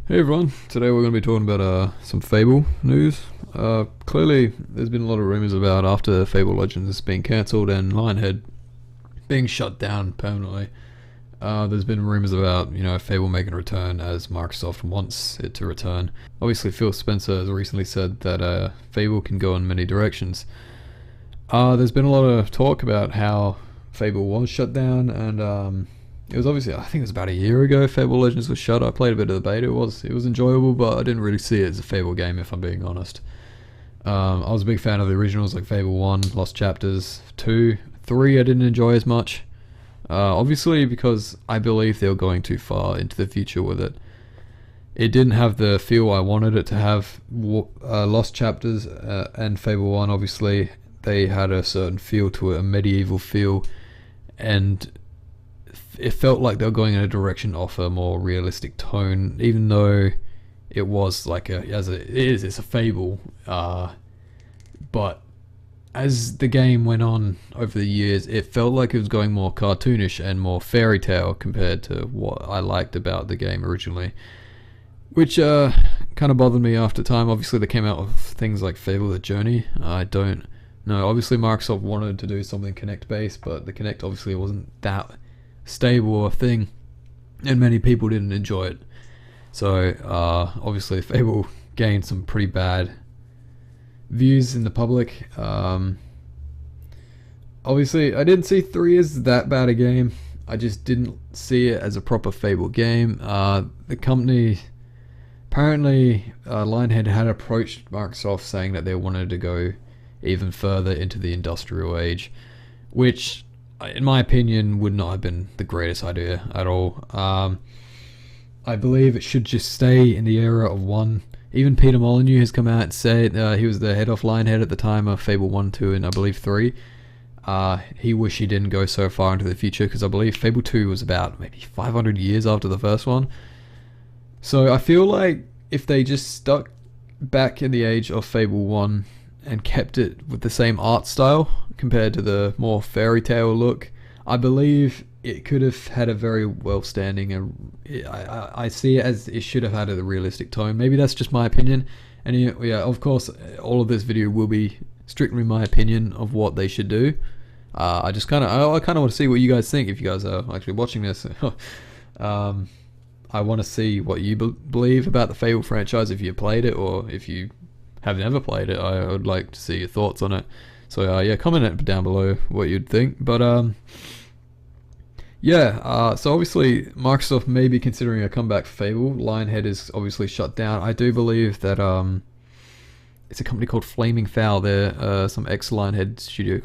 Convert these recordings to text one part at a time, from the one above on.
Hey everyone, today we're going to be talking about some Fable news. Clearly, there's been a lot of rumours about after Fable Legends being cancelled and Lionhead being shut down permanently. There's been rumours about, Fable making a return as Microsoft wants it to return. Obviously, Phil Spencer has recently said that Fable can go in many directions. There's been a lot of talk about how Fable was shut down, and it was obviously, I think it was about a year ago Fable Legends was shut. I played a bit of the beta. It was enjoyable, but I didn't really see it as a Fable game, if I'm being honest. I was a big fan of the originals like Fable 1, Lost Chapters, 2, 3 I didn't enjoy as much. Obviously because I believe they were going too far into the future with it. It didn't have the feel I wanted it to have. Lost Chapters and Fable 1, obviously, they had a certain feel to it, a medieval feel, and it felt like they were going in a direction of a more realistic tone, even though it was like it's a Fable. But as the game went on over the years, it felt like it was going more cartoonish and more fairy tale compared to what I liked about the game originally, which kind of bothered me after time. Obviously, they came out with things like Fable: The Journey. I don't know. Obviously, Microsoft wanted to do something Kinect based, but the Kinect obviously wasn't that stable a thing, and many people didn't enjoy it. So obviously Fable gained some pretty bad views in the public. Obviously I didn't see 3 as that bad a game. I just didn't see it as a proper Fable game. The company, apparently Lionhead had approached Microsoft saying that they wanted to go even further into the industrial age, which in my opinion would not have been the greatest idea at all. I believe it should just stay in the era of 1. Even Peter Molyneux has come out and said, he was the head of Lionhead at the time of Fable 1, 2 and I believe 3. He wished he didn't go so far into the future, because I believe Fable 2 was about maybe 500 years after the first one. So I feel like if they just stuck back in the age of Fable 1 and kept it with the same art style compared to the more fairy tale look, I believe it could have had a very well standing, and I see it as it should have had a realistic tone. Maybe that's just my opinion, and yeah, of course all of this video will be strictly my opinion of what they should do. I kind of want to see what you guys think, if you guys are actually watching this. I want to see what you believe about the Fable franchise, if you played it, or if you have never played it. I would like to see your thoughts on it. So yeah, comment it down below what you'd think. But yeah, so obviously Microsoft may be considering a comeback for Fable. Lionhead is obviously shut down. I do believe that it's a company called Flaming Fowl. There, some ex-Lionhead studio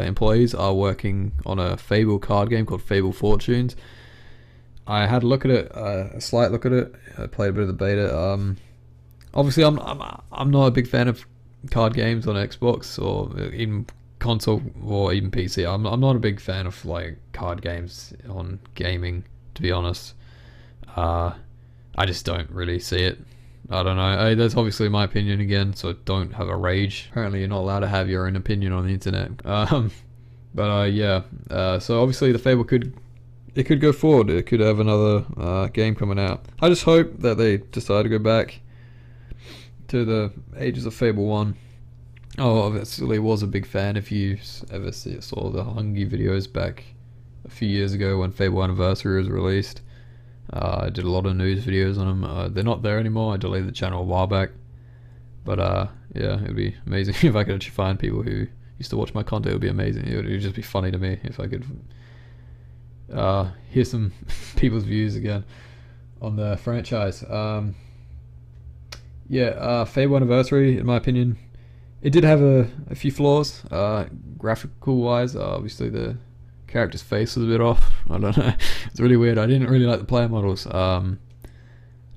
employees are working on a Fable card game called Fable Fortunes. I had a look at it, a slight look at it. I played a bit of the beta. Obviously, I'm not a big fan of card games on Xbox or even console or even PC. I'm not a big fan of like card games on gaming, to be honest. I just don't really see it. I don't know. That's obviously my opinion again, so don't have a rage. Apparently, you're not allowed to have your own opinion on the internet. Yeah. So obviously, the Fable could go forward. It could have another game coming out. I just hope that they decide to go back to the ages of Fable 1. Oh, obviously was a big fan. If you ever saw the Hungy videos back a few years ago when Fable Anniversary was released, I did a lot of news videos on them. They're not there anymore. I deleted the channel a while back. But yeah, it would be amazing if I could actually find people who used to watch my content. It would be amazing. It would just be funny to me if I could hear some people's views again on the franchise. Yeah, Fable Anniversary, in my opinion, it did have a few flaws, graphical wise. Obviously the character's face was a bit off. I don't know, it's really weird. I didn't really like the player models, and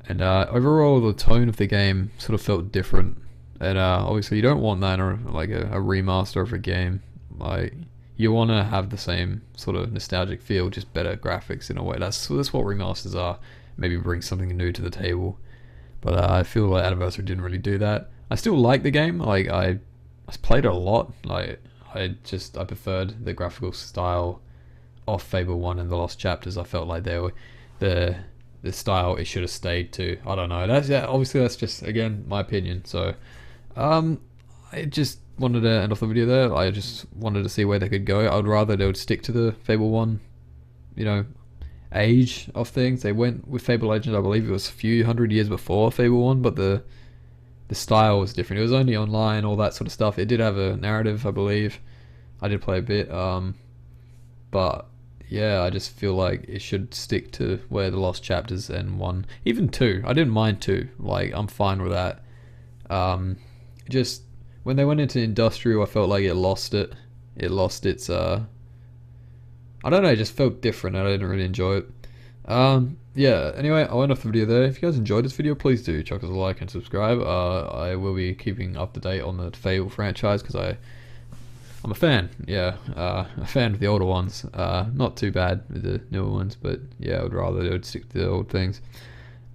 overall the tone of the game sort of felt different, and obviously you don't want that in a remaster of a game. Like, you want to have the same sort of nostalgic feel, just better graphics in a way. That's what remasters are. Maybe bring something new to the table. But I feel like Anniversary didn't really do that. I still like the game. Like, I played it a lot. Like, I preferred the graphical style of Fable 1 and the Lost Chapters. I felt like they the style it should have stayed to. I don't know. That's, yeah, obviously that's just, again, my opinion. So I just wanted to end off the video there. I just wanted to see where they could go. I would rather they would stick to the Fable 1, you know, age of things. They went with Fable Legends, I believe it was a few hundred years before Fable 1, but the style was different. It was only online, all that sort of stuff. It did have a narrative, I believe. I did play a bit, but yeah, I just feel like it should stick to where the Lost Chapters and 1, even 2. I didn't mind 2. Like, I'm fine with that. Just when they went into industrial, I felt like it lost it. It lost its I don't know, it just felt different. I didn't really enjoy it. Yeah, anyway, I went off the video there. If you guys enjoyed this video, please do chuck us a like and subscribe. I will be keeping up to date on the Fable franchise because I'm a fan. Yeah, a fan of the older ones. Not too bad with the newer ones, but yeah, I would rather they would stick to the old things.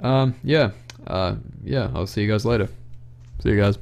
Yeah, I'll see you guys later. See you guys.